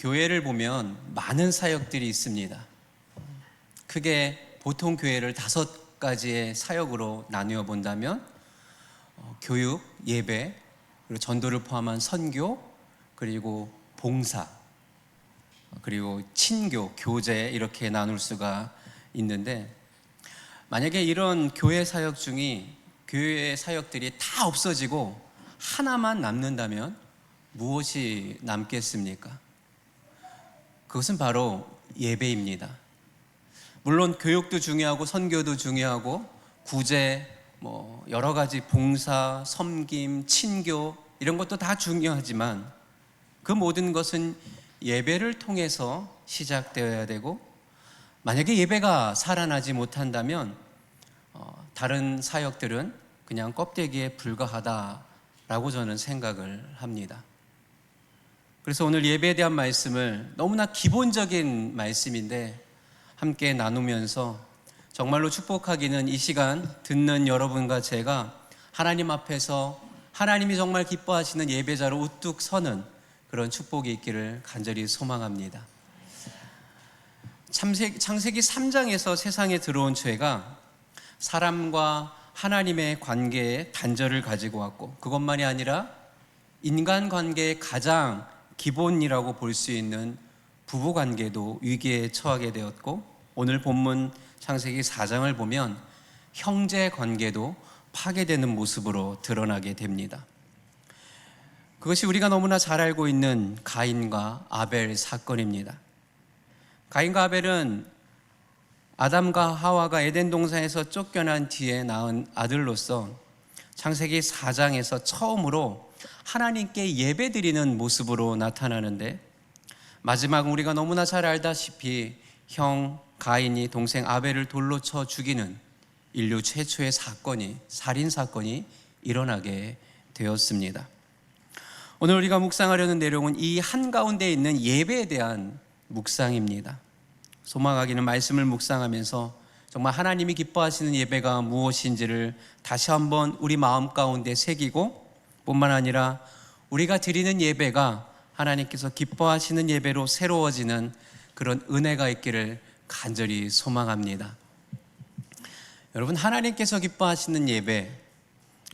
교회를 보면 많은 사역들이 있습니다. 크게 보통 교회를 5가지의 사역으로 나누어 본다면 교육, 예배, 그리고 전도를 포함한 선교, 그리고 봉사, 그리고 친교, 교제 이렇게 나눌 수가 있는데, 만약에 이런 교회 사역 중에 교회 사역들이 다 없어지고 하나만 남는다면 무엇이 남겠습니까? 그것은 바로 예배입니다. 물론 교육도 중요하고 선교도 중요하고 구제, 여러 가지 봉사, 섬김, 친교 이런 것도 다 중요하지만 그 모든 것은 예배를 통해서 시작되어야 되고, 만약에 예배가 살아나지 못한다면 다른 사역들은 그냥 껍데기에 불과하다라고 저는 생각을 합니다. 그래서 오늘 예배에 대한 말씀을 너무나 기본적인 말씀인데 함께 나누면서 정말로 축복하기는 이 시간 듣는 여러분과 제가 하나님 앞에서 하나님이 정말 기뻐하시는 예배자로 우뚝 서는 그런 축복이 있기를 간절히 소망합니다. 창세기 3장에서 세상에 들어온 죄가 사람과 하나님의 관계에 단절을 가지고 왔고, 그것만이 아니라 인간관계의 가장 기본이라고 볼 수 있는 부부관계도 위기에 처하게 되었고, 오늘 본문 창세기 4장을 보면 형제관계도 파괴되는 모습으로 드러나게 됩니다. 그것이 우리가 너무나 잘 알고 있는 가인과 아벨 사건입니다. 가인과 아벨은 아담과 하와가 에덴 동산에서 쫓겨난 뒤에 낳은 아들로서 창세기 4장에서 처음으로 하나님께 예배드리는 모습으로 나타나는데, 마지막 우리가 너무나 잘 알다시피 형 가인이 동생 아벨을 돌로 쳐 죽이는 인류 최초의 사건이, 살인사건이 일어나게 되었습니다. 오늘 우리가 묵상하려는 내용은 이 한가운데 있는 예배에 대한 묵상입니다. 소망하기는 말씀을 묵상하면서 정말 하나님이 기뻐하시는 예배가 무엇인지를 다시 한번 우리 마음 가운데 새기고, 뿐만 아니라 우리가 드리는 예배가 하나님께서 기뻐하시는 예배로 새로워지는 그런 은혜가 있기를 간절히 소망합니다. 여러분, 하나님께서 기뻐하시는 예배,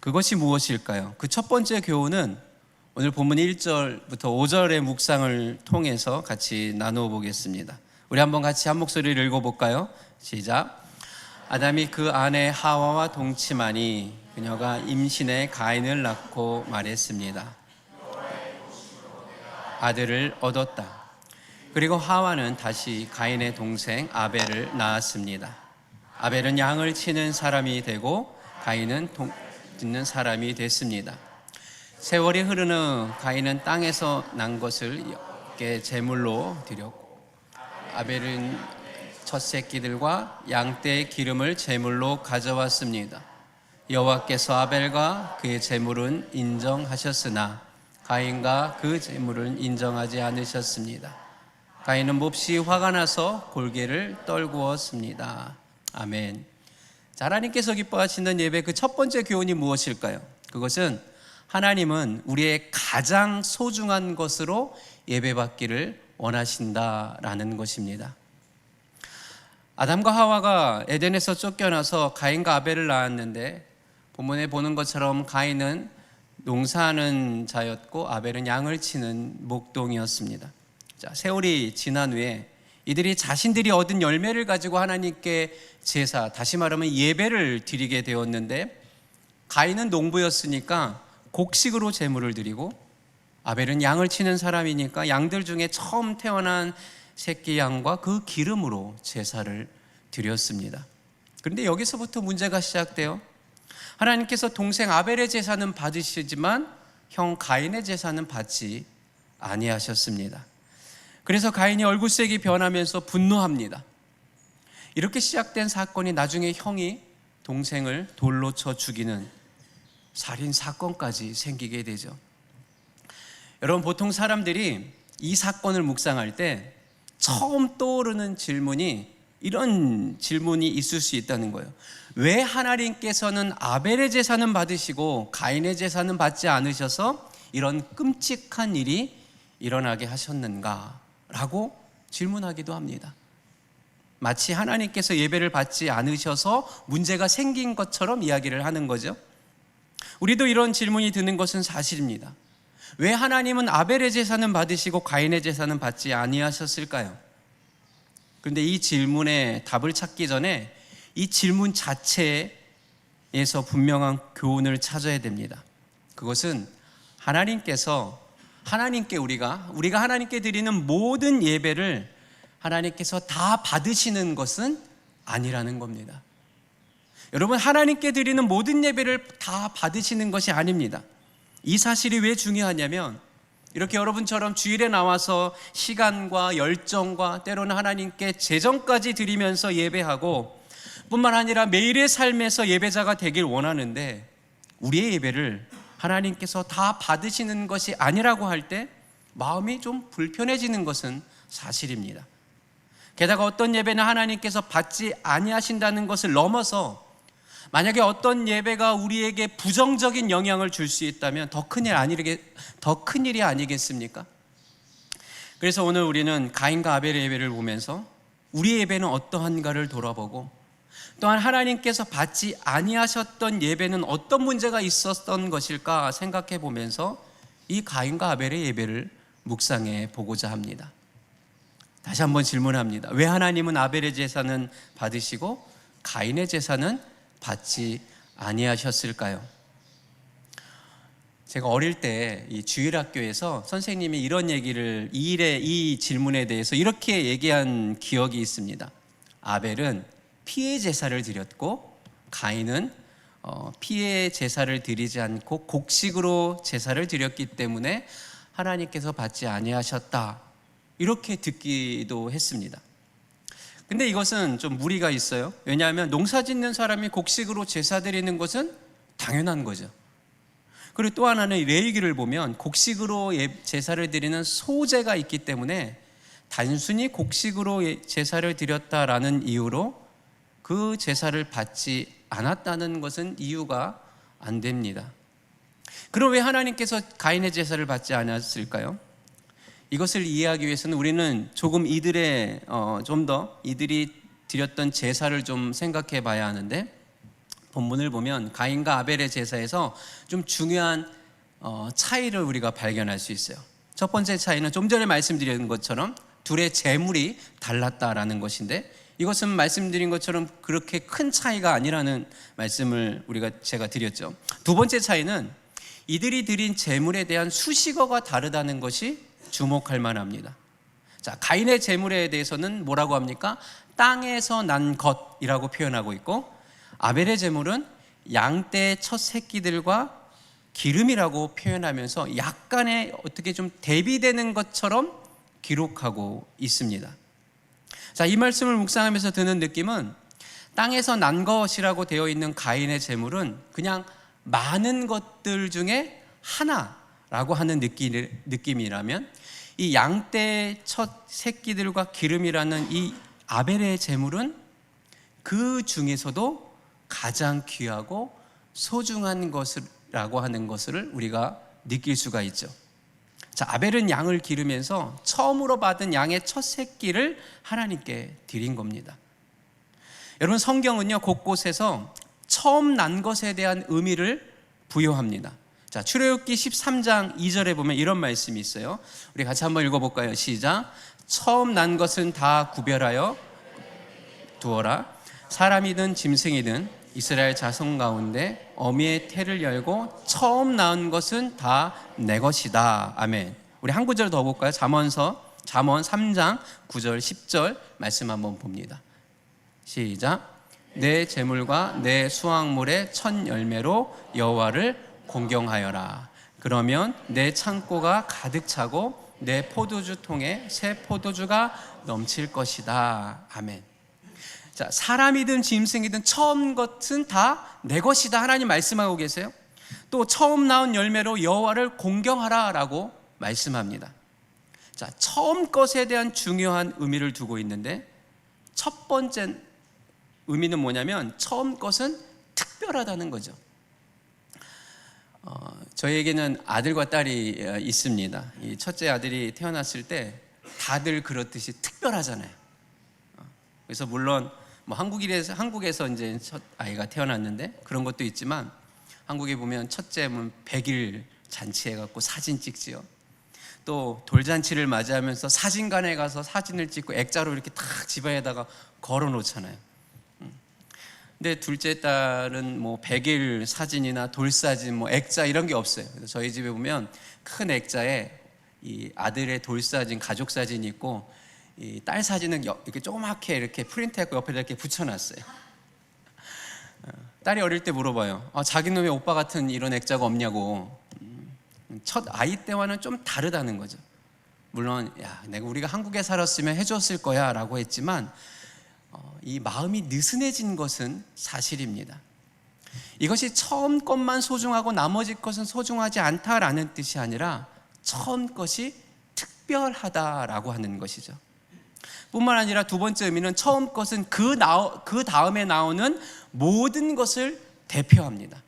그것이 무엇일까요? 그 첫 번째 교훈은 오늘 본문 1절부터 5절의 묵상을 통해서 같이 나누어 보겠습니다. 우리 한번 같이 한 목소리를 읽어볼까요? 시작. 아담이 그 아내 하와와 동침하니 그녀가 임신해 가인을 낳고 말했습니다. 아들을 얻었다. 그리고 하와는 다시 가인의 동생 아벨을 낳았습니다. 아벨은 양을 치는 사람이 되고 가인은 동 짓는 사람이 됐습니다. 세월이 흐른 후 가인은 땅에서 난 것을 여호와께 제물로 드렸고, 아벨은 첫 새끼들과 양떼의 기름을 제물로 가져왔습니다. 여호와께서 아벨과 그의 제물은 인정하셨으나 가인과 그 제물은 인정하지 않으셨습니다. 가인은 몹시 화가 나서 골개를 떨구었습니다. 아멘. 하나님께서 기뻐하시는 예배, 그 첫 번째 교훈이 무엇일까요? 그것은 하나님은 우리의 가장 소중한 것으로 예배받기를 원하신다라는 것입니다. 아담과 하와가 에덴에서 쫓겨나서 가인과 아벨을 낳았는데, 본문에 보는 것처럼 가인은 농사하는 자였고 아벨은 양을 치는 목동이었습니다. 세월이 지난 후에 이들이 자신들이 얻은 열매를 가지고 하나님께 제사, 다시 말하면 예배를 드리게 되었는데, 가인은 농부였으니까 곡식으로 제물을 드리고, 아벨은 양을 치는 사람이니까 양들 중에 처음 태어난 새끼 양과 그 기름으로 제사를 드렸습니다. 그런데 여기서부터 문제가 시작돼요. 하나님께서 동생 아벨의 제사는 받으시지만 형 가인의 제사는 받지 아니하셨습니다. 그래서 가인이 얼굴색이 변하면서 분노합니다. 이렇게 시작된 사건이 나중에 형이 동생을 돌로 쳐 죽이는 살인 사건까지 생기게 되죠. 여러분, 보통 사람들이 이 사건을 묵상할 때 처음 떠오르는 질문이 이런 질문이 있을 수 있다는 거예요. 왜 하나님께서는 아벨의 제사는 받으시고 가인의 제사는 받지 않으셔서 이런 끔찍한 일이 일어나게 하셨는가? 라고 질문하기도 합니다. 마치 하나님께서 예배를 받지 않으셔서 문제가 생긴 것처럼 이야기를 하는 거죠. 우리도 이런 질문이 드는 것은 사실입니다. 왜 하나님은 아벨의 제사는 받으시고 가인의 제사는 받지 아니하셨을까요? 그런데 이 질문에 답을 찾기 전에 이 질문 자체에서 분명한 교훈을 찾아야 됩니다. 그것은 하나님께 우리가 하나님께 드리는 모든 예배를 하나님께서 다 받으시는 것은 아니라는 겁니다. 여러분, 하나님께 드리는 모든 예배를 다 받으시는 것이 아닙니다. 이 사실이 왜 중요하냐면, 이렇게 여러분처럼 주일에 나와서 시간과 열정과 때로는 하나님께 재정까지 드리면서 예배하고 뿐만 아니라 매일의 삶에서 예배자가 되길 원하는데, 우리의 예배를 하나님께서 다 받으시는 것이 아니라고 할 때 마음이 좀 불편해지는 것은 사실입니다. 게다가 어떤 예배는 하나님께서 받지 아니하신다는 것을 넘어서 만약에 어떤 예배가 우리에게 부정적인 영향을 줄 수 있다면 더 큰 일이 아니겠습니까? 그래서 오늘 우리는 가인과 아벨의 예배를 보면서 우리의 예배는 어떠한가를 돌아보고, 또한 하나님께서 받지 아니하셨던 예배는 어떤 문제가 있었던 것일까 생각해 보면서 이 가인과 아벨의 예배를 묵상해 보고자 합니다. 다시 한번 질문합니다. 왜 하나님은 아벨의 제사는 받으시고 가인의 제사는 받지 아니하셨을까요? 제가 어릴 때 이 주일학교에서 선생님이 이런 얘기를, 이 질문에 대해서 이렇게 얘기한 기억이 있습니다. 아벨은 피의 제사를 드렸고 가인은 피의 제사를 드리지 않고 곡식으로 제사를 드렸기 때문에 하나님께서 받지 아니하셨다, 이렇게 듣기도 했습니다. 근데 이것은 좀 무리가 있어요. 왜냐하면 농사 짓는 사람이 곡식으로 제사 드리는 것은 당연한 거죠. 그리고 또 하나는 레위기를 보면 곡식으로 제사를 드리는 소제가 있기 때문에 단순히 곡식으로 제사를 드렸다라는 이유로 그 제사를 받지 않았다는 것은 이유가 안 됩니다. 그럼 왜 하나님께서 가인의 제사를 받지 않았을까요? 이것을 이해하기 위해서는 우리는 조금 좀 더 이들이 드렸던 제사를 좀 생각해 봐야 하는데, 본문을 보면 가인과 아벨의 제사에서 좀 중요한 차이를 우리가 발견할 수 있어요. 첫 번째 차이는 좀 전에 말씀드린 것처럼 둘의 제물이 달랐다라는 것인데, 이것은 말씀드린 것처럼 그렇게 큰 차이가 아니라는 말씀을 제가 드렸죠. 두 번째 차이는 이들이 드린 제물에 대한 수식어가 다르다는 것이 주목할 만합니다. 자, 가인의 제물에 대해서는 뭐라고 합니까? 땅에서 난 것이라고 표현하고 있고, 아벨의 제물은 양떼의 첫 새끼들과 기름이라고 표현하면서 약간의 어떻게 좀 대비되는 것처럼 기록하고 있습니다. 자, 이 말씀을 묵상하면서 드는 느낌은 땅에서 난 것이라고 되어 있는 가인의 제물은 그냥 많은 것들 중에 하나라고 하는 느낌이라면, 이 양떼의 첫 새끼들과 기름이라는 이 아벨의 제물은 그 중에서도 가장 귀하고 소중한 것이라고 하는 것을 우리가 느낄 수가 있죠. 자, 아벨은 양을 기르면서 처음으로 받은 양의 첫 새끼를 하나님께 드린 겁니다. 여러분, 성경은요 곳곳에서 처음 난 것에 대한 의미를 부여합니다. 자, 출애굽기 13장 2절에 보면 이런 말씀이 있어요. 우리 같이 한번 읽어볼까요? 시작. 처음 난 것은 다 구별하여 두어라. 사람이든 짐승이든 이스라엘 자손 가운데 어미의 태를 열고 처음 낳은 것은 다 내 것이다. 아멘. 우리 한 구절 더 볼까요? 잠언 3장 9절 10절 말씀 한번 봅니다. 시작. 내 재물과 내 수확물의 첫 열매로 여호와를 공경하여라. 그러면 내 창고가 가득 차고 내 포도주 통에 새 포도주가 넘칠 것이다. 아멘. 자, 사람이든 짐승이든 처음 것은 다 내 것이다, 하나님 말씀하고 계세요. 또 처음 나온 열매로 여호와를 공경하라 라고 말씀합니다. 자, 처음 것에 대한 중요한 의미를 두고 있는데, 첫 번째 의미는 뭐냐면 처음 것은 특별하다는 거죠. 저희에게는 아들과 딸이 있습니다. 이 첫째 아들이 태어났을 때 다들 그렇듯이 특별하잖아요. 그래서 물론 뭐 한국에서 이제 첫 아이가 태어났는데 그런 것도 있지만, 한국에 보면 첫째는 100일 잔치해갖고 사진 찍지요. 또 돌잔치를 맞이하면서 사진관에 가서 사진을 찍고 액자로 이렇게 탁 집안에다가 걸어 놓잖아요. 근데 둘째 딸은 뭐 100일 사진이나 돌사진, 뭐 액자 이런 게 없어요. 그래서 저희 집에 보면 큰 액자에 이 아들의 돌사진, 가족 사진이 있고, 이 딸 사진은 이렇게 조그맣게 이렇게 프린트해서 옆에다 이렇게 붙여놨어요. 딸이 어릴 때 물어봐요. 자기 놈의 오빠 같은 이런 액자가 없냐고. 첫 아이 때와는 좀 다르다는 거죠. 물론 우리가 한국에 살았으면 해줬을 거야 라고 했지만, 이 마음이 느슨해진 것은 사실입니다. 이것이 처음 것만 소중하고 나머지 것은 소중하지 않다라는 뜻이 아니라 처음 것이 특별하다라고 하는 것이죠. 뿐만 아니라 두 번째 의미는 처음 것은 그 다음에 나오는 모든 것을 대표합니다.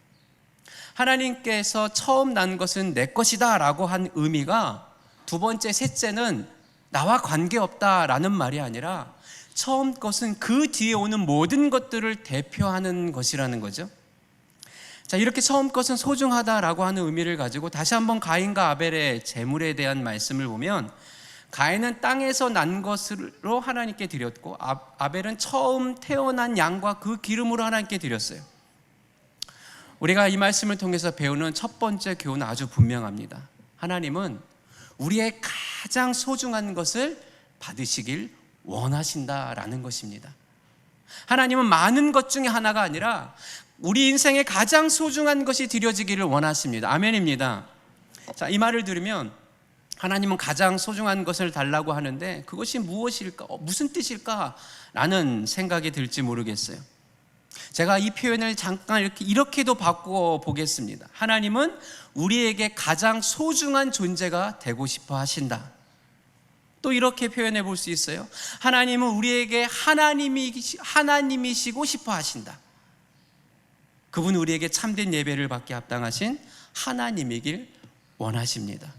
하나님께서 처음 난 것은 내 것이다 라고 한 의미가, 두 번째, 셋째는 나와 관계없다라는 말이 아니라 처음 것은 그 뒤에 오는 모든 것들을 대표하는 것이라는 거죠. 자, 이렇게 처음 것은 소중하다라고 하는 의미를 가지고 다시 한번 가인과 아벨의 제물에 대한 말씀을 보면, 가인은 땅에서 난 것으로 하나님께 드렸고, 아벨은 처음 태어난 양과 그 기름으로 하나님께 드렸어요. 우리가 이 말씀을 통해서 배우는 첫 번째 교훈은 아주 분명합니다. 하나님은 우리의 가장 소중한 것을 받으시길 원하신다라는 것입니다. 하나님은 많은 것 중에 하나가 아니라 우리 인생의 가장 소중한 것이 드려지기를 원하십니다. 아멘입니다. 자, 이 말을 들으면 하나님은 가장 소중한 것을 달라고 하는데 그것이 무엇일까? 무슨 뜻일까? 라는 생각이 들지 모르겠어요. 제가 이 표현을 잠깐 이렇게도 바꾸어 보겠습니다. 하나님은 우리에게 가장 소중한 존재가 되고 싶어 하신다. 또 이렇게 표현해 볼 수 있어요. 하나님은 우리에게 하나님이시고 싶어 하신다. 그분 우리에게 참된 예배를 받게 합당하신 하나님이길 원하십니다.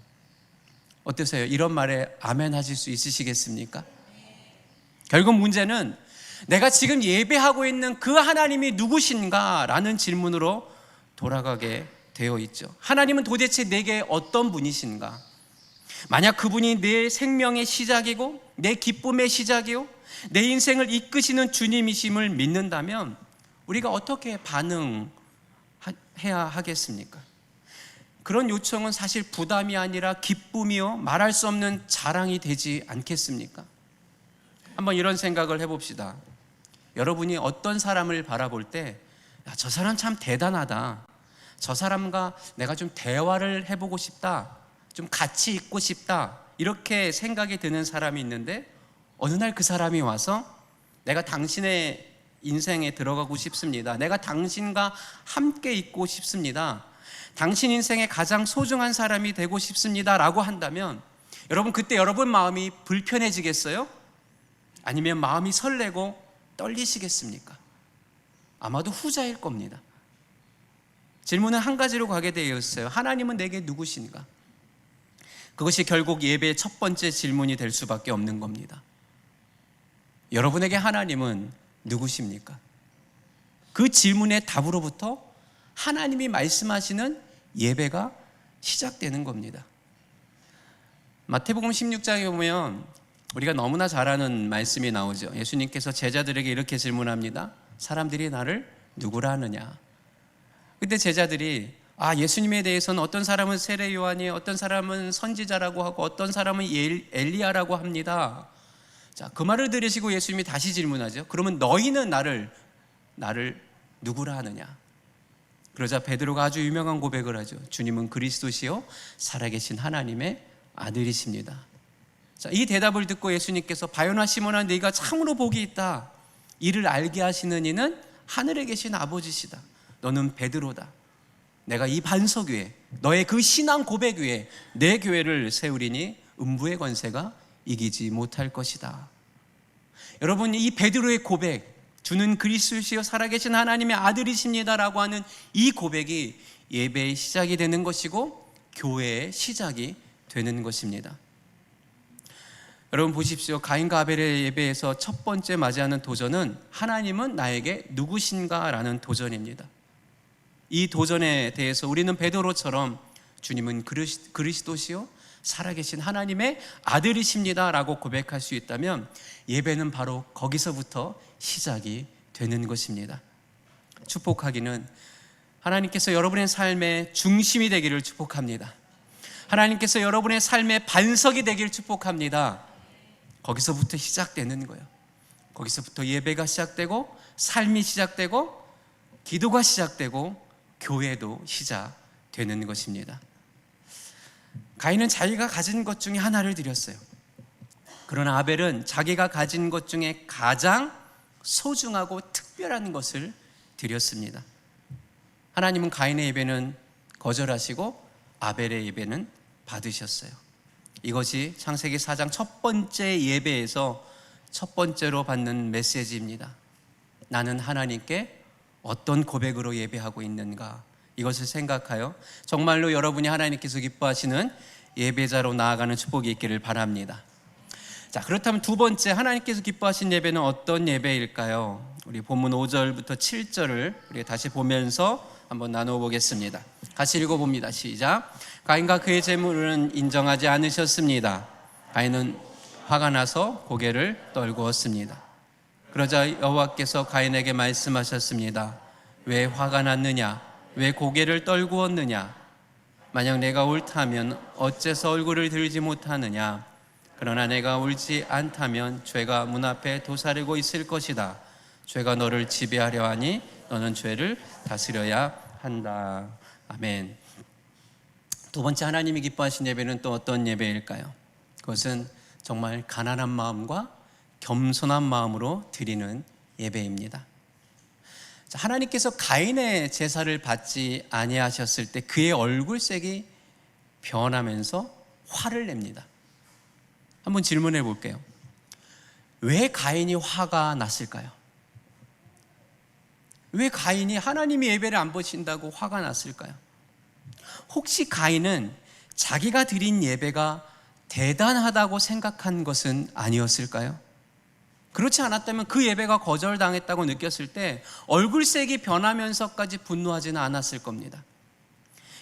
어떠세요? 이런 말에 아멘 하실 수 있으시겠습니까? 결국 문제는 내가 지금 예배하고 있는 그 하나님이 누구신가? 라는 질문으로 돌아가게 되어 있죠. 하나님은 도대체 내게 어떤 분이신가? 만약 그분이 내 생명의 시작이고 내 기쁨의 시작이요 내 인생을 이끄시는 주님이심을 믿는다면 우리가 어떻게 반응해야 하겠습니까? 그런 요청은 사실 부담이 아니라 기쁨이요 말할 수 없는 자랑이 되지 않겠습니까? 한번 이런 생각을 해봅시다. 여러분이 어떤 사람을 바라볼 때 저 사람 참 대단하다, 저 사람과 내가 좀 대화를 해보고 싶다, 좀 같이 있고 싶다, 이렇게 생각이 드는 사람이 있는데 어느 날 그 사람이 와서 내가 당신의 인생에 들어가고 싶습니다, 내가 당신과 함께 있고 싶습니다, 당신 인생의 가장 소중한 사람이 되고 싶습니다 라고 한다면 여러분, 그때 여러분 마음이 불편해지겠어요? 아니면 마음이 설레고 떨리시겠습니까? 아마도 후자일 겁니다. 질문은 한 가지로 가게 되어 있어요. 하나님은 내게 누구신가? 그것이 결국 예배의 첫 번째 질문이 될 수밖에 없는 겁니다. 여러분에게 하나님은 누구십니까? 그 질문의 답으로부터 하나님이 말씀하시는 예배가 시작되는 겁니다. 마태복음 16장에 보면 우리가 너무나 잘 아는 말씀이 나오죠. 예수님께서 제자들에게 이렇게 질문합니다. 사람들이 나를 누구라 하느냐? 그때 제자들이 예수님에 대해서는 어떤 사람은 세례 요한이, 어떤 사람은 선지자라고 하고 어떤 사람은 엘리야라고 합니다. 자, 그 말을 들으시고 예수님이 다시 질문하죠. 그러면 너희는 나를 누구라 하느냐? 그러자 베드로가 아주 유명한 고백을 하죠. 주님은 그리스도시요 살아계신 하나님의 아들이십니다. 자, 이 대답을 듣고 예수님께서 바요나 시몬아, 네가 참으로 복이 있다. 이를 알게 하시는 이는 하늘에 계신 아버지시다. 너는 베드로다. 내가 이 반석 위에, 너의 그 신앙 고백 위에 내 교회를 세우리니 음부의 권세가 이기지 못할 것이다. 여러분, 이 베드로의 고백, 주는 그리스도시요 살아계신 하나님의 아들이십니다라고 하는 이 고백이 예배의 시작이 되는 것이고 교회의 시작이 되는 것입니다. 여러분 보십시오. 가인과 아벨의 예배에서 첫 번째 맞이하는 도전은 하나님은 나에게 누구신가 라는 도전입니다. 이 도전에 대해서 우리는 베드로처럼 주님은 그리스도시요 살아계신 하나님의 아들이십니다 라고 고백할 수 있다면 예배는 바로 거기서부터 시작이 되는 것입니다. 축복하기는 하나님께서 여러분의 삶의 중심이 되기를 축복합니다. 하나님께서 여러분의 삶의 반석이 되기를 축복합니다. 거기서부터 시작되는 거예요. 거기서부터 예배가 시작되고 삶이 시작되고 기도가 시작되고 교회도 시작되는 것입니다. 가인은 자기가 가진 것 중에 하나를 드렸어요. 그러나 아벨은 자기가 가진 것 중에 가장 소중하고 특별한 것을 드렸습니다. 하나님은 가인의 예배는 거절하시고 아벨의 예배는 받으셨어요. 이것이 창세기 4장 첫 번째 예배에서 첫 번째로 받는 메시지입니다. 나는 하나님께 어떤 고백으로 예배하고 있는가, 이것을 생각하여 정말로 여러분이 하나님께서 기뻐하시는 예배자로 나아가는 축복이 있기를 바랍니다. 자, 그렇다면 두 번째, 하나님께서 기뻐하신 예배는 어떤 예배일까요? 우리 본문 5절부터 7절을 우리 다시 보면서 한번 나누어 보겠습니다. 같이 읽어봅니다. 시작. 가인과 그의 재물은 인정하지 않으셨습니다. 가인은 화가 나서 고개를 떨구었습니다. 그러자 여호와께서 가인에게 말씀하셨습니다. 왜 화가 났느냐? 왜 고개를 떨구었느냐? 만약 내가 옳다면 어째서 얼굴을 들지 못하느냐? 그러나 내가 옳지 않다면 죄가 문 앞에 도사리고 있을 것이다. 죄가 너를 지배하려 하니 너는 죄를 다스려야 한다. 아멘. 두 번째, 하나님이 기뻐하신 예배는 또 어떤 예배일까요? 그것은 정말 가난한 마음과 겸손한 마음으로 드리는 예배입니다. 하나님께서 가인의 제사를 받지 아니하셨을 때 그의 얼굴색이 변하면서 화를 냅니다. 한번 질문해 볼게요. 왜 가인이 화가 났을까요? 왜 가인이 하나님이 예배를 안 보신다고 화가 났을까요? 혹시 가인은 자기가 드린 예배가 대단하다고 생각한 것은 아니었을까요? 그렇지 않았다면 그 예배가 거절당했다고 느꼈을 때 얼굴색이 변하면서까지 분노하지는 않았을 겁니다.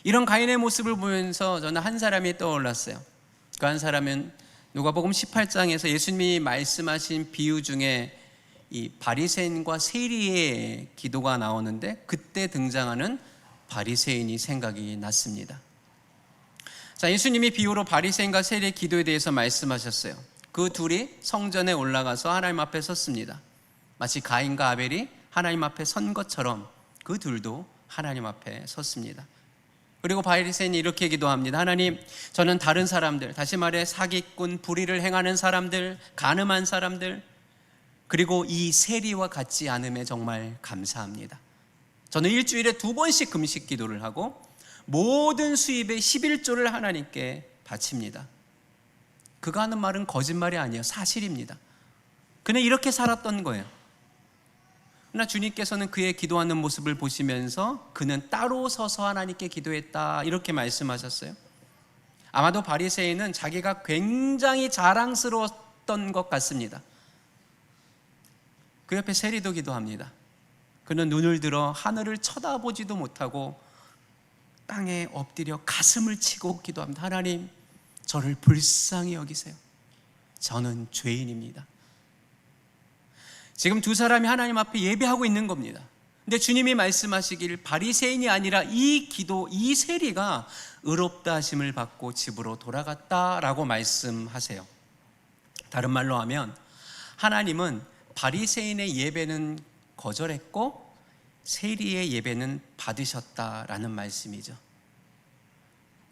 이런 가인의 모습을 보면서 저는 한 사람이 떠올랐어요. 그 한 사람은 누가복음 18장에서 예수님이 말씀하신 비유 중에 이 바리새인과 세리의 기도가 나오는데 그때 등장하는 바리새인이 생각이 났습니다. 자, 예수님이 비유로 바리새인과 세리의 기도에 대해서 말씀하셨어요. 그 둘이 성전에 올라가서 하나님 앞에 섰습니다. 마치 가인과 아벨이 하나님 앞에 선 것처럼 그 둘도 하나님 앞에 섰습니다. 그리고 바리새인이 이렇게 기도합니다. 하나님, 저는 다른 사람들, 다시 말해 사기꾼, 불의를 행하는 사람들, 간음한 사람들, 그리고 이 세리와 같지 않음에 정말 감사합니다. 저는 일주일에 2번씩 금식 기도를 하고 모든 수입의 11조를 하나님께 바칩니다. 그가 하는 말은 거짓말이 아니에요. 사실입니다. 그는 이렇게 살았던 거예요. 그러나 주님께서는 그의 기도하는 모습을 보시면서 그는 따로 서서 하나님께 기도했다, 이렇게 말씀하셨어요. 아마도 바리새인은 자기가 굉장히 자랑스러웠던 것 같습니다. 그 옆에 세리도 기도합니다. 그는 눈을 들어 하늘을 쳐다보지도 못하고 땅에 엎드려 가슴을 치고 기도합니다. 하나님, 저를 불쌍히 여기세요. 저는 죄인입니다. 지금 두 사람이 하나님 앞에 예배하고 있는 겁니다. 근데 주님이 말씀하시길 바리새인이 아니라 이 기도, 이 세리가 의롭다 하심을 받고 집으로 돌아갔다라고 말씀하세요. 다른 말로 하면 하나님은 바리새인의 예배는 거절했고 세리의 예배는 받으셨다라는 말씀이죠.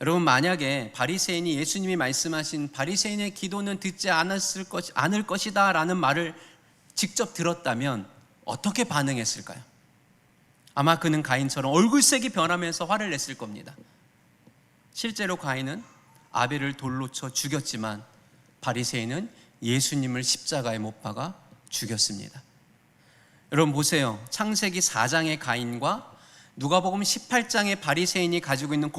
여러분, 만약에 바리새인이 예수님이 말씀하신 바리새인의 기도는 듣지 않을 것이다 라는 말을 직접 들었다면 어떻게 반응했을까요? 아마 그는 가인처럼 얼굴색이 변하면서 화를 냈을 겁니다. 실제로 가인은 아벨을 돌로 쳐 죽였지만 바리새인은 예수님을 십자가에 못 박아 죽였습니다. 여러분 보세요. 창세기 4장의 가인과 누가복음 18장의 바리새인이 가지고 있는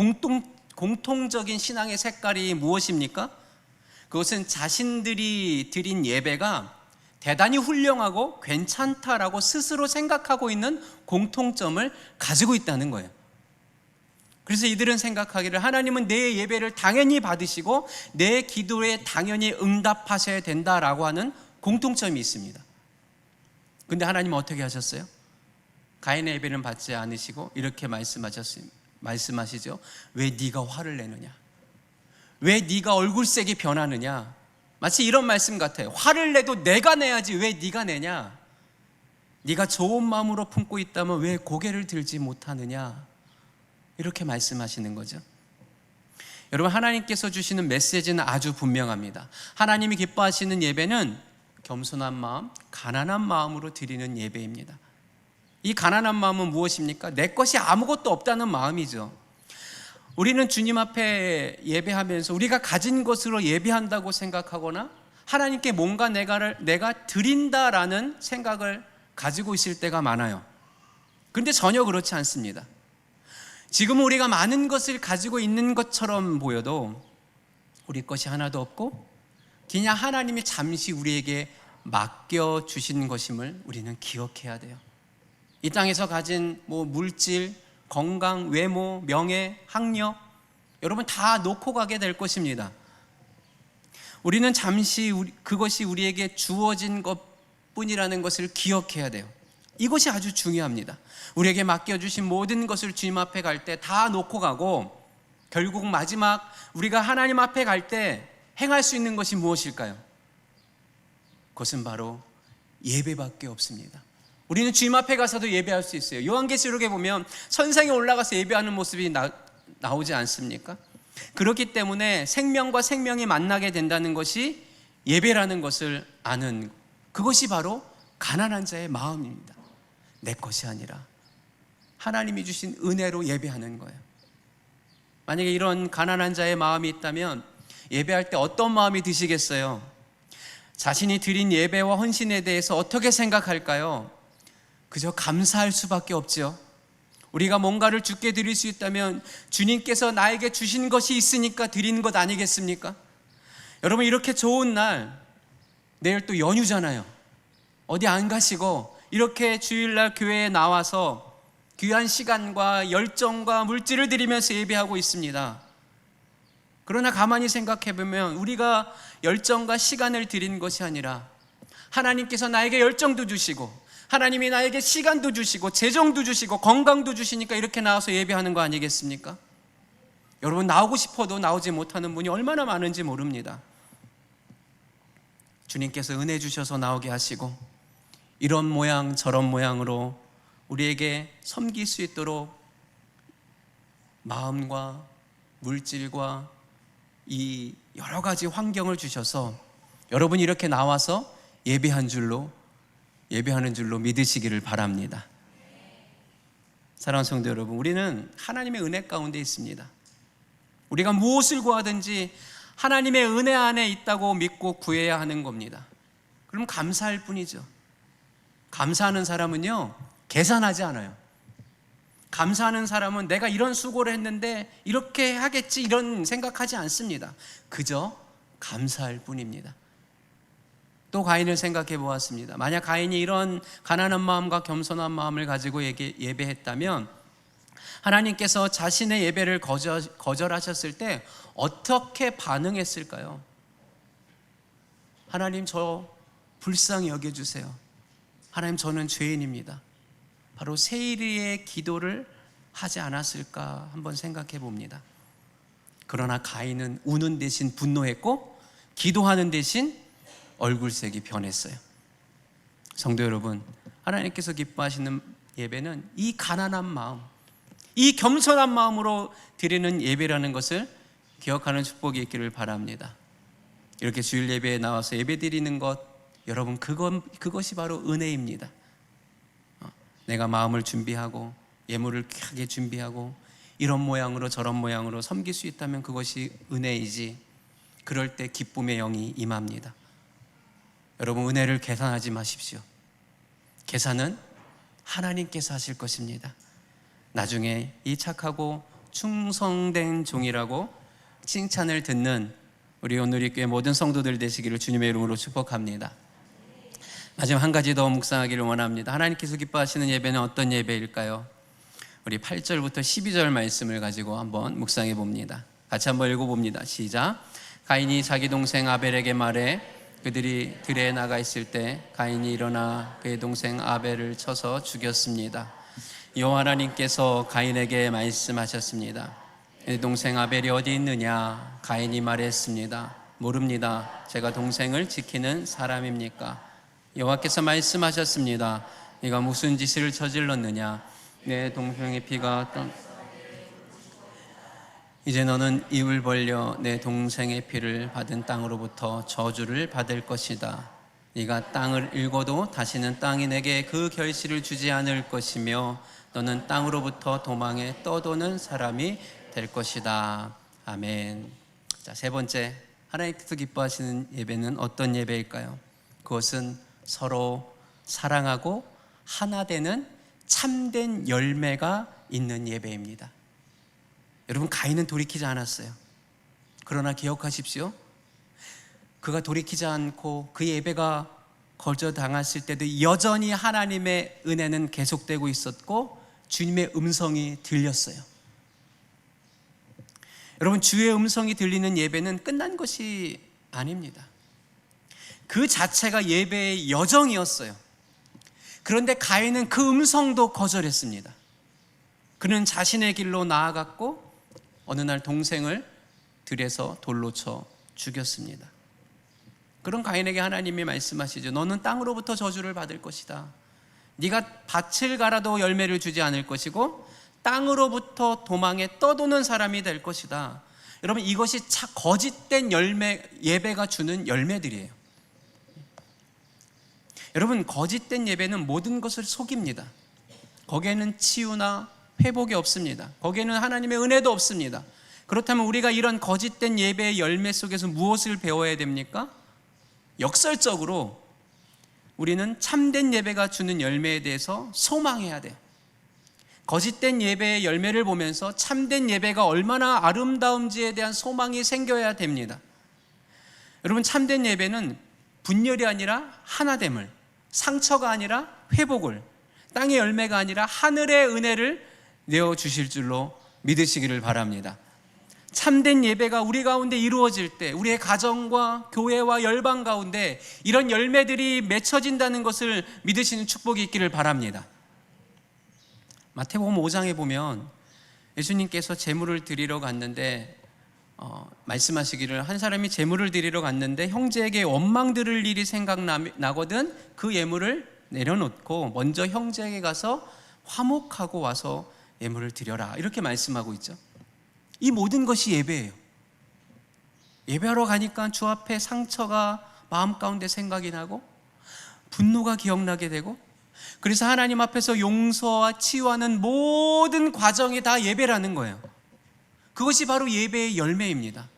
공통적인 신앙의 색깔이 무엇입니까? 그것은 자신들이 드린 예배가 대단히 훌륭하고 괜찮다라고 스스로 생각하고 있는 공통점을 가지고 있다는 거예요. 그래서 이들은 생각하기를 하나님은 내 예배를 당연히 받으시고 내 기도에 당연히 응답하셔야 된다라고 하는 공통점이 있습니다. 근데 하나님은 어떻게 하셨어요? 가인의 예배는 받지 않으시고 이렇게 말씀하시죠. 왜 네가 화를 내느냐? 왜 네가 얼굴색이 변하느냐? 마치 이런 말씀 같아요. 화를 내도 내가 내야지 왜 네가 내냐? 네가 좋은 마음으로 품고 있다면 왜 고개를 들지 못하느냐? 이렇게 말씀하시는 거죠. 여러분, 하나님께서 주시는 메시지는 아주 분명합니다. 하나님이 기뻐하시는 예배는 겸손한 마음, 가난한 마음으로 드리는 예배입니다. 이 가난한 마음은 무엇입니까? 내 것이 아무것도 없다는 마음이죠. 우리는 주님 앞에 예배하면서 우리가 가진 것으로 예배한다고 생각하거나 하나님께 뭔가 내가 드린다라는 생각을 가지고 있을 때가 많아요. 그런데 전혀 그렇지 않습니다. 지금 우리가 많은 것을 가지고 있는 것처럼 보여도 우리 것이 하나도 없고 그냥 하나님이 잠시 우리에게 맡겨주신 것임을 우리는 기억해야 돼요. 이 땅에서 가진 물질, 건강, 외모, 명예, 학력, 여러분 다 놓고 가게 될 것입니다. 우리는 잠시 그것이 우리에게 주어진 것뿐이라는 것을 기억해야 돼요. 이것이 아주 중요합니다. 우리에게 맡겨주신 모든 것을 주님 앞에 갈 때 다 놓고 가고 결국 마지막 우리가 하나님 앞에 갈 때 행할 수 있는 것이 무엇일까요? 그것은 바로 예배밖에 없습니다. 우리는 주님 앞에 가서도 예배할 수 있어요. 요한계시록에 보면 천상에 올라가서 예배하는 모습이 나오지 않습니까? 그렇기 때문에 생명과 생명이 만나게 된다는 것이 예배라는 것을 아는, 그것이 바로 가난한 자의 마음입니다. 내 것이 아니라 하나님이 주신 은혜로 예배하는 거예요. 만약에 이런 가난한 자의 마음이 있다면 예배할 때 어떤 마음이 드시겠어요? 자신이 드린 예배와 헌신에 대해서 어떻게 생각할까요? 그저 감사할 수밖에 없죠. 우리가 뭔가를 주께 드릴 수 있다면 주님께서 나에게 주신 것이 있으니까 드리는 것 아니겠습니까? 여러분, 이렇게 좋은 날, 내일 또 연휴잖아요. 어디 안 가시고 이렇게 주일날 교회에 나와서 귀한 시간과 열정과 물질을 드리면서 예배하고 있습니다. 그러나 가만히 생각해 보면 우리가 열정과 시간을 드린 것이 아니라 하나님께서 나에게 열정도 주시고 하나님이 나에게 시간도 주시고 재정도 주시고 건강도 주시니까 이렇게 나와서 예배하는 거 아니겠습니까? 여러분, 나오고 싶어도 나오지 못하는 분이 얼마나 많은지 모릅니다. 주님께서 은혜 주셔서 나오게 하시고 이런 모양 저런 모양으로 우리에게 섬길 수 있도록 마음과 물질과 이 여러 가지 환경을 주셔서 여러분이 이렇게 나와서 예배하는 줄로 믿으시기를 바랍니다. 사랑하는 성도 여러분, 우리는 하나님의 은혜 가운데 있습니다. 우리가 무엇을 구하든지 하나님의 은혜 안에 있다고 믿고 구해야 하는 겁니다. 그럼 감사할 뿐이죠. 감사하는 사람은요, 계산하지 않아요. 감사하는 사람은 내가 이런 수고를 했는데 이렇게 하겠지 이런 생각하지 않습니다. 그저 감사할 뿐입니다. 또 가인을 생각해 보았습니다. 만약 가인이 이런 가난한 마음과 겸손한 마음을 가지고 예배했다면 하나님께서 자신의 예배를 거절하셨을 때 어떻게 반응했을까요? 하나님, 저 불쌍히 여겨주세요. 하나님, 저는 죄인입니다. 바로 세리의 기도를 하지 않았을까 한번 생각해 봅니다. 그러나 가인은 우는 대신 분노했고 기도하는 대신 얼굴색이 변했어요. 성도 여러분, 하나님께서 기뻐하시는 예배는 이 가난한 마음, 이 겸손한 마음으로 드리는 예배라는 것을 기억하는 축복이 있기를 바랍니다. 이렇게 주일 예배에 나와서 예배 드리는 것, 여러분, 그것이 바로 은혜입니다. 내가 마음을 준비하고 예물을 귀하게 준비하고 이런 모양으로 저런 모양으로 섬길 수 있다면 그것이 은혜이지. 그럴 때 기쁨의 영이 임합니다. 여러분, 은혜를 계산하지 마십시오. 계산은 하나님께서 하실 것입니다. 나중에 이 착하고 충성된 종이라고 칭찬을 듣는 우리 온누리교회 모든 성도들 되시기를 주님의 이름으로 축복합니다. 마지막 한 가지 더 묵상하기를 원합니다. 하나님께서 기뻐하시는 예배는 어떤 예배일까요? 우리 8절부터 12절 말씀을 가지고 한번 묵상해 봅니다. 같이 한번 읽어봅니다. 시작. 가인이 자기 동생 아벨에게 말해 그들이 들에 나가 있을 때 가인이 일어나 그의 동생 아벨을 쳐서 죽였습니다. 여호와 하나님께서 가인에게 말씀하셨습니다. 내 동생 아벨이 어디 있느냐? 가인이 말했습니다. 모릅니다. 제가 동생을 지키는 사람입니까? 여호와께서 말씀하셨습니다. 네가 무슨 짓을 저질렀느냐? 내 동생의 피가 이제 너는 입을 벌려 내 동생의 피를 받은 땅으로부터 저주를 받을 것이다. 네가 땅을 일궈도 다시는 땅이 내게 그 결실을 주지 않을 것이며 너는 땅으로부터 도망에 떠도는 사람이 될 것이다. 아멘. 자, 세 번째, 하나님께서 기뻐하시는 예배는 어떤 예배일까요? 그것은 서로 사랑하고 하나 되는 참된 열매가 있는 예배입니다. 여러분, 가인은 돌이키지 않았어요. 그러나 기억하십시오. 그가 돌이키지 않고 그 예배가 거절당했을 때도 여전히 하나님의 은혜는 계속되고 있었고 주님의 음성이 들렸어요. 여러분, 주의 음성이 들리는 예배는 끝난 것이 아닙니다. 그 자체가 예배의 여정이었어요. 그런데 가인은 그 음성도 거절했습니다. 그는 자신의 길로 나아갔고 어느 날 동생을 들에서 돌로 쳐 죽였습니다. 그런 가인에게 하나님이 말씀하시죠. 너는 땅으로부터 저주를 받을 것이다. 네가 밭을 갈아도 열매를 주지 않을 것이고 땅으로부터 도망에 떠도는 사람이 될 것이다. 여러분, 이것이 거짓된 열매, 예배가 주는 열매들이에요. 여러분, 거짓된 예배는 모든 것을 속입니다. 거기에는 치유나 회복이 없습니다. 거기에는 하나님의 은혜도 없습니다. 그렇다면 우리가 이런 거짓된 예배의 열매 속에서 무엇을 배워야 됩니까? 역설적으로 우리는 참된 예배가 주는 열매에 대해서 소망해야 돼요. 거짓된 예배의 열매를 보면서 참된 예배가 얼마나 아름다운지에 대한 소망이 생겨야 됩니다. 여러분, 참된 예배는 분열이 아니라 하나됨을, 상처가 아니라 회복을, 땅의 열매가 아니라 하늘의 은혜를 내어주실 줄로 믿으시기를 바랍니다. 참된 예배가 우리 가운데 이루어질 때 우리의 가정과 교회와 열방 가운데 이런 열매들이 맺혀진다는 것을 믿으시는 축복이 있기를 바랍니다. 마태복음 5장에 보면 예수님께서 제물을 드리러 갔는데 말씀하시기를 한 사람이 제물을 드리러 갔는데 형제에게 원망 들을 일이 생각나거든 그 예물을 내려놓고 먼저 형제에게 가서 화목하고 와서 예물을 드려라, 이렇게 말씀하고 있죠. 이 모든 것이 예배예요. 예배하러 가니까 주 앞에 상처가 마음 가운데 생각이 나고 분노가 기억나게 되고, 그래서 하나님 앞에서 용서와 치유하는 모든 과정이 다 예배라는 거예요. 그것이 바로 예배의 열매입니다.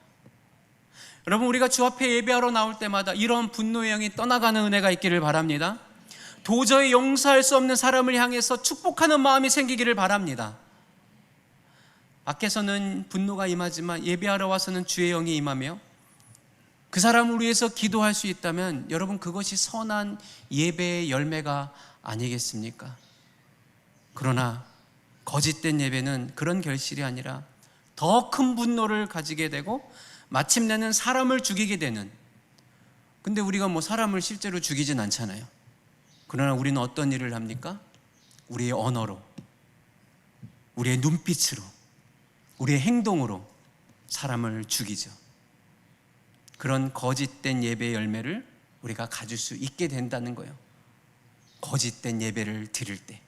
여러분, 우리가 주 앞에 예배하러 나올 때마다 이런 분노의 영이 떠나가는 은혜가 있기를 바랍니다. 도저히 용서할 수 없는 사람을 향해서 축복하는 마음이 생기기를 바랍니다. 밖에서는 분노가 임하지만 예배하러 와서는 주의 영이 임하며 그 사람을 위해서 기도할 수 있다면 여러분, 그것이 선한 예배의 열매가 아니겠습니까? 그러나 거짓된 예배는 그런 결실이 아니라 더 큰 분노를 가지게 되고 마침내는 사람을 죽이게 되는, 근데 우리가 사람을 실제로 죽이진 않잖아요. 그러나 우리는 어떤 일을 합니까? 우리의 언어로, 우리의 눈빛으로, 우리의 행동으로 사람을 죽이죠. 그런 거짓된 예배의 열매를 우리가 가질 수 있게 된다는 거예요. 거짓된 예배를 드릴 때.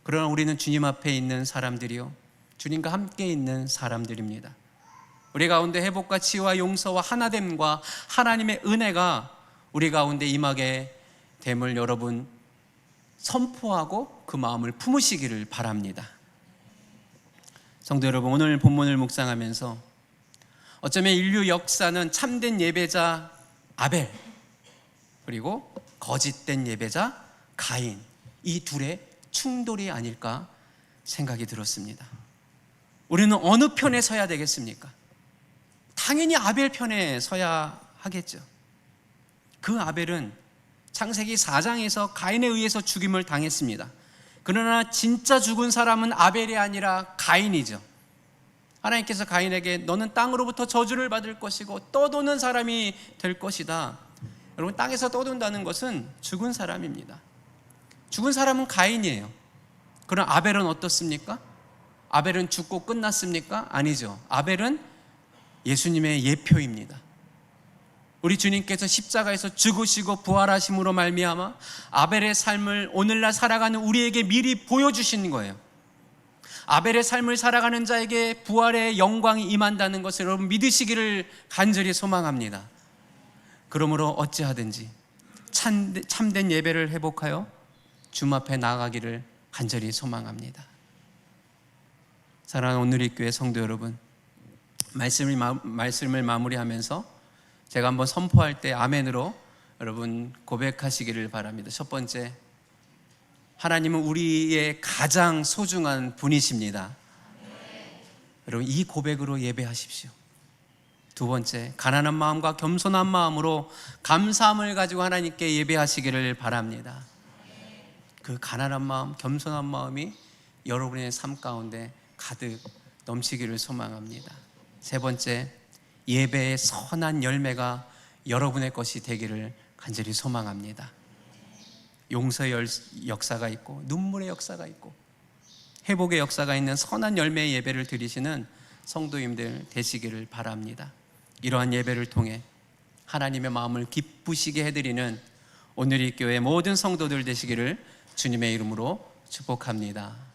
그러나 우리는 주님 앞에 있는 사람들이요, 주님과 함께 있는 사람들입니다. 우리 가운데 회복과 치유와 용서와 하나됨과 하나님의 은혜가 우리 가운데 임하게 됨을 여러분 선포하고 그 마음을 품으시기를 바랍니다. 성도 여러분, 오늘 본문을 묵상하면서 어쩌면 인류 역사는 참된 예배자 아벨 그리고 거짓된 예배자 가인, 이 둘의 충돌이 아닐까 생각이 들었습니다. 우리는 어느 편에 서야 되겠습니까? 당연히 아벨 편에 서야 하겠죠. 그 아벨은 창세기 4장에서 가인에 의해서 죽임을 당했습니다. 그러나 진짜 죽은 사람은 아벨이 아니라 가인이죠. 하나님께서 가인에게 너는 땅으로부터 저주를 받을 것이고 떠도는 사람이 될 것이다. 여러분, 땅에서 떠돈다는 것은 죽은 사람입니다. 죽은 사람은 가인이에요. 그럼 아벨은 어떻습니까? 아벨은 죽고 끝났습니까? 아니죠. 아벨은 예수님의 예표입니다. 우리 주님께서 십자가에서 죽으시고 부활하심으로 말미암아 아벨의 삶을 오늘날 살아가는 우리에게 미리 보여주신 거예요. 아벨의 삶을 살아가는 자에게 부활의 영광이 임한다는 것을 여러분 믿으시기를 간절히 소망합니다. 그러므로 어찌하든지 참된 예배를 회복하여 주님 앞에 나아가기를 간절히 소망합니다. 사랑하는 오늘의 성도 여러분, 말씀을 마무리하면서 제가 한번 선포할 때 아멘으로 여러분 고백하시기를 바랍니다. 첫 번째, 하나님은 우리의 가장 소중한 분이십니다. 여러분, 이 고백으로 예배하십시오. 두 번째, 가난한 마음과 겸손한 마음으로 감사함을 가지고 하나님께 예배하시기를 바랍니다. 그 가난한 마음, 겸손한 마음이 여러분의 삶 가운데 가득 넘치기를 소망합니다. 세 번째, 예배의 선한 열매가 여러분의 것이 되기를 간절히 소망합니다. 용서의 역사가 있고 눈물의 역사가 있고 회복의 역사가 있는 선한 열매의 예배를 드리시는 성도님들 되시기를 바랍니다. 이러한 예배를 통해 하나님의 마음을 기쁘시게 해드리는 오늘 이 교회 모든 성도들 되시기를 주님의 이름으로 축복합니다.